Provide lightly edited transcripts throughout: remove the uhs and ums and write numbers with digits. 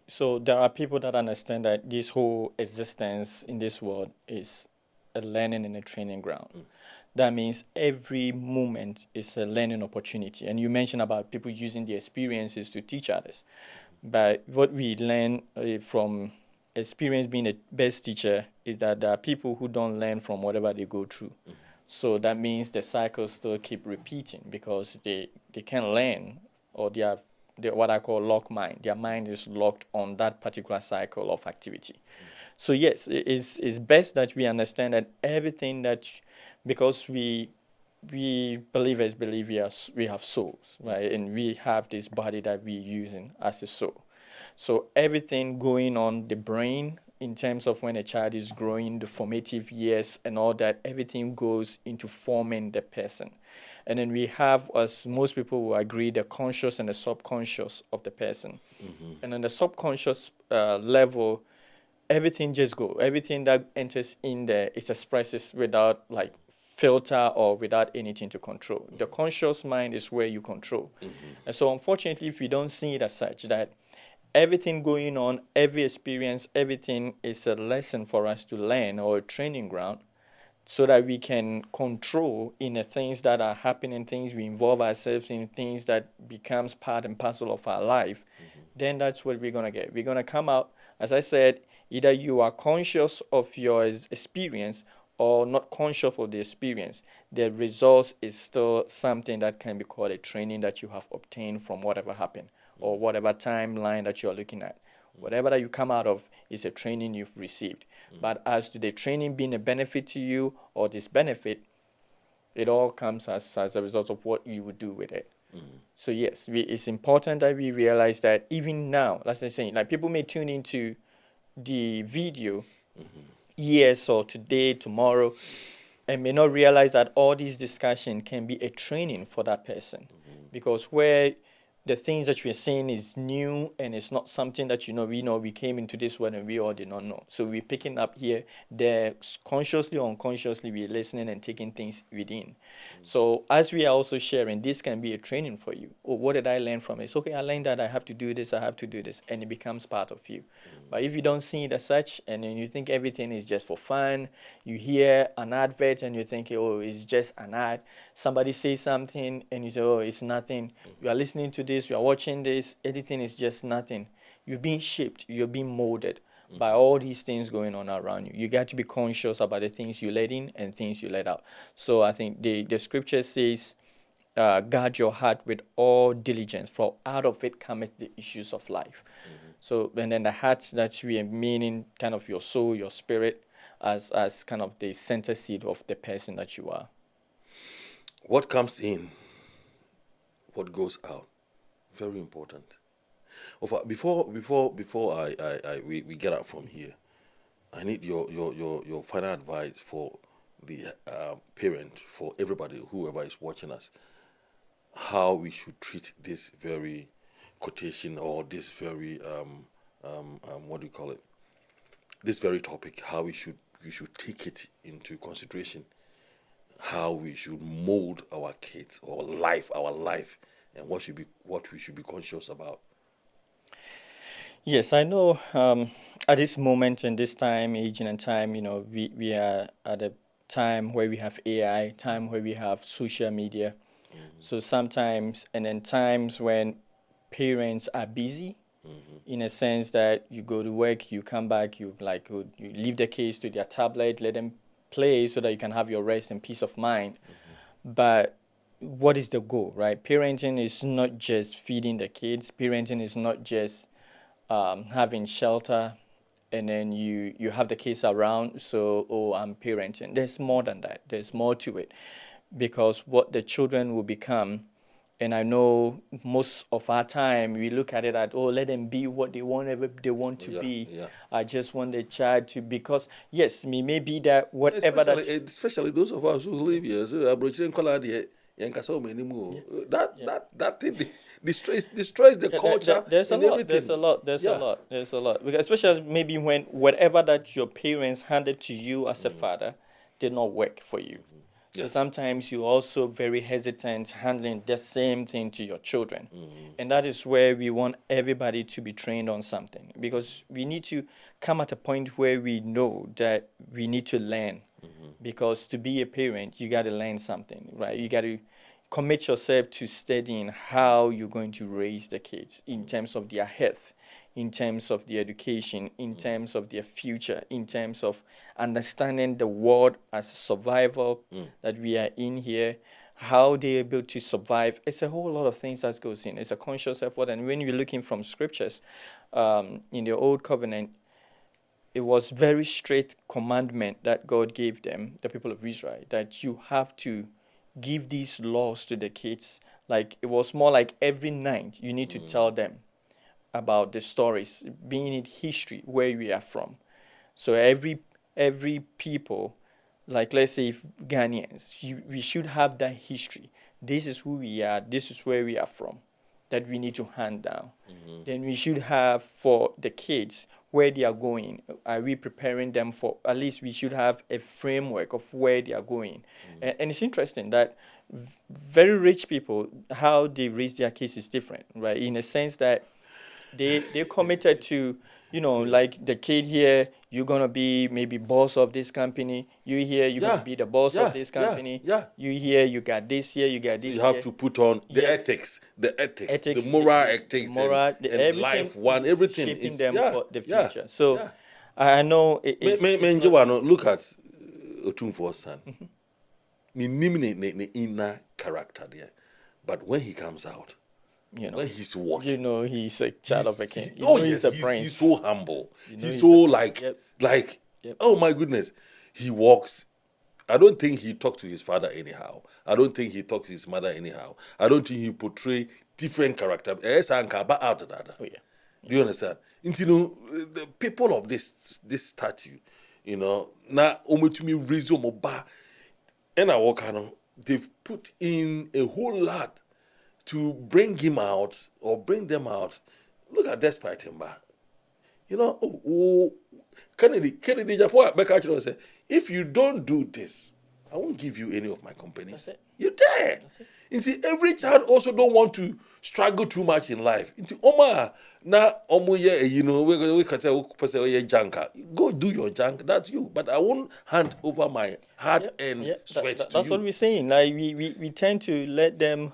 So there are people that understand that this whole existence in this world is a learning and a training ground. That means every moment is a learning opportunity. And you mentioned about people using their experiences to teach others. But what we learn from experience being the best teacher is that there are people who don't learn from whatever they go through. So that means the cycles still keep repeating because they can't learn, or they what I call lock mind. Their mind is locked on that particular cycle of activity. So yes, it's best that we understand that everything that, because we believers believe we have souls, right? And we have this body that we're using as a soul. So everything going on the brain in terms of when a child is growing, the formative years and all that, everything goes into forming the person. And then we have, as most people will agree, the conscious and the subconscious of the person. And on the subconscious level, everything just go. Everything that enters in there is expresses without like filter or without anything to control. The conscious mind is where you control. And so unfortunately, if we don't see it as such, that everything going on, every experience, everything is a lesson for us to learn or a training ground so that we can control in the things that are happening, things we involve ourselves in, things that becomes part and parcel of our life, then that's what we're gonna get. We're gonna come out, as I said, either you are conscious of your experience or not conscious of the experience. The results is still something that can be called a training that you have obtained from whatever happened or whatever timeline that you're looking at. Whatever that you come out of is a training you've received. But as to the training being a benefit to you or disbenefit, it all comes as a result of what you would do with it. So yes, it's important that we realize that even now, as I say, like people may tune into the video years or today, tomorrow, and may not realize that all these discussion can be a training for that person. Because where the things that you're saying is new and it's not something that we know we came into this world and we all did not know. So we're picking up here, there consciously or unconsciously we're listening and taking things within. So as we are also sharing, this can be a training for you. Oh, what did I learn from it? It's okay, I learned that I have to do this, I have to do this, and it becomes part of you. But if you don't see it as such and then you think everything is just for fun, you hear an advert and you think, oh, it's just an ad. Somebody says something and you say, oh, it's nothing. You are listening to this, you are watching this, everything is just nothing. You're being shaped, you're being molded by all these things going on around you. You got to be conscious about the things you let in and things you let out. So I think the scripture says, guard your heart with all diligence, for out of it cometh the issues of life. So, and then the heart, that's we are meaning kind of your soul, your spirit, as kind of the center seed of the person that you are. What comes in, what goes out, very important. Before we get out from here, I need your final advice for the parent, for everybody, whoever is watching us, how we should treat this very quotation or this very what do you call it? This very topic, how we should take it into consideration, how we should mold our kids or our life, and what we should be conscious about. Yes, I know. At this moment in this time, aging and time, we are at a time where we have AI, time where we have social media. So sometimes, and then times when parents are busy, in a sense that you go to work, you come back, you leave the kids to their tablet, let them play so that you can have your rest and peace of mind. But what is the goal, right? Parenting is not just feeding the kids. Parenting is not just having shelter and then you have the kids around. So, oh, I'm parenting. There's more than that. There's more to it because what the children will become. And I know most of our time we look at it at, oh, let them be what they want, ever they want to Yeah, be. yeah. I just want the child to, because yes, me maybe that whatever that. Especially those of us who live here, so Abrochire Nkola de Yankasa Yeah, anymore. yeah. That thing destroys the Yeah, culture there's a and lot. There's everything. a lot. There's a Yeah. lot. There's a lot. Because especially maybe when whatever that your parents handed to you as a father did not work for you. So Yeah. sometimes you're also very hesitant handling the same thing to your children. And that is where we want everybody to be trained on something. because we need to come at a point where we know that we need to learn. Because to be a parent, you got to learn something, right? You got to commit yourself to studying how you're going to raise the kids in terms of their health, in terms of their education, in terms of their future, in terms of understanding the world as a survival that we are in here, how they're able to survive. It's a whole lot of things that goes in. It's a conscious effort. And when you're looking from scriptures in the Old Covenant, it was very straight commandment that God gave them, the people of Israel, that you have to give these laws to the kids. Like it was more like every night you need to tell them about the stories, being in history where we are from. So every people, like let's say if Ghanaians, we should have that history. This is who we are. This is where we are from, that we need to hand down. Then we should have for the kids where they are going. Are we preparing them for? At least we should have a framework of where they are going. And it's interesting that very rich people, how they raise their kids is different, right? In a sense that they're committed to, like the kid here, you're gonna be maybe boss of this company. You here, you're Yeah, gonna be the boss yeah, of this yeah, company. yeah. You here, you got this here, you got So this you have here. to put on the Yes. ethics, the Ethics, moral the ethics, moral, and everything life one, is everything shaping is them for the yeah, future. So yeah. I know it's not easy. Look at Otumfuo's son. Me ne inner character there, but when he comes out, You know, when he's walking, he's a child of a king. yes, He's a he's prince. so humble. He's He's a so prince. Yep. like Yep. oh my goodness, he walks. I don't think he talks to his father anyhow. I don't think he talks to his mother anyhow. I don't think he portray different character. Oh yeah. Do you understand? And, the people of this statue, na ometumi raise ba, and I walk they've put in a whole lot to bring him out or bring them out. Look at Despite him, ba. Kennedy Japan say, if you don't do this, I won't give you any of my companies. That's it. You're there. You see, every child also don't want to struggle too much in life. Into Oma na we can say junker. Go do your junk. That's you. But I won't hand over my hard earned sweat to That's you. what we're saying. Like we tend to let them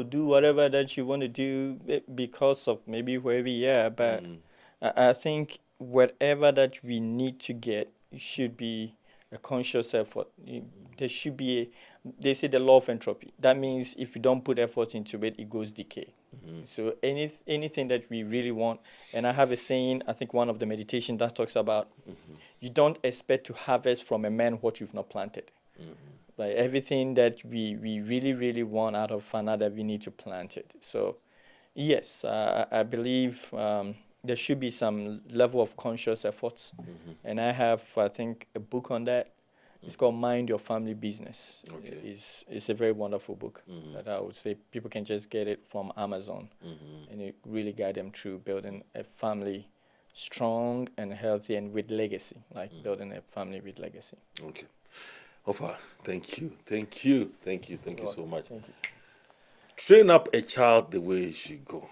do whatever that you want to do because of maybe where we are. But I think whatever that we need to get should be a conscious effort. There should be they say the law of entropy. That means if you don't put effort into it, it goes decay. So anything that we really want, and I have a saying, I think one of the meditation that talks about, you don't expect to harvest from a man what you've not planted. Like everything that we really, really want out of another, we need to plant it. So yes, I believe there should be some level of conscious efforts. And I have, I think, a book on that. It's called Mind Your Family Business. Okay. It's a very wonderful book that I would say people can just get it from Amazon. And it really guide them through building a family strong and healthy and with legacy, like building a family with legacy. Okay. Ofa, thank you so much. Thank you. Train up a child the way he should go.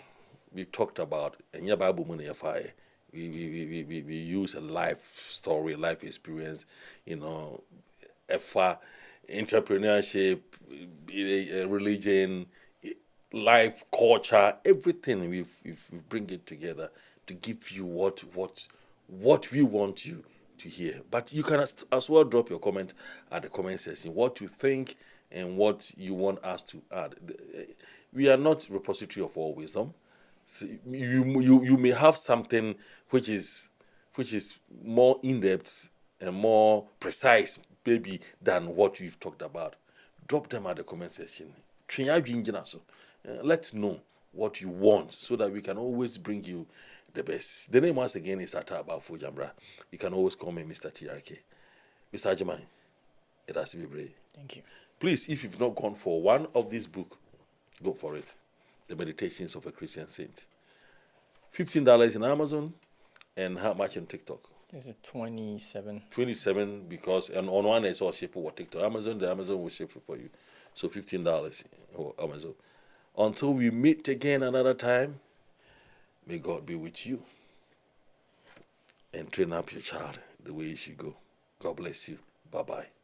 We talked about Enya Bible Money FI. We use a life story, life experience, FA, entrepreneurship, religion, life, culture, everything. We bring it together to give you what we want you to hear. But you can as well drop your comment at the comment section, what you think and what you want us to add. We are not repository of all wisdom. So you may have something which is more in-depth and more precise maybe than what we've talked about. Drop them at the comment section. Let's know what you want so that we can always bring you the best. The name once again is Ata Abafo Jambra. You can always call me Mr. TRK. Mr. Ajimai, it has to be brave. Thank you. Please, if you've not gone for one of these books, go for it. The Meditations of a Christian Saint. $15 in Amazon, and how much on TikTok? Is it 27? 27 because and on one is all shipped or TikTok. The Amazon will ship it for you. So $15 or Amazon. Until we meet again another time, may God be with you. and train up your child the way you should go. God bless you. Bye bye.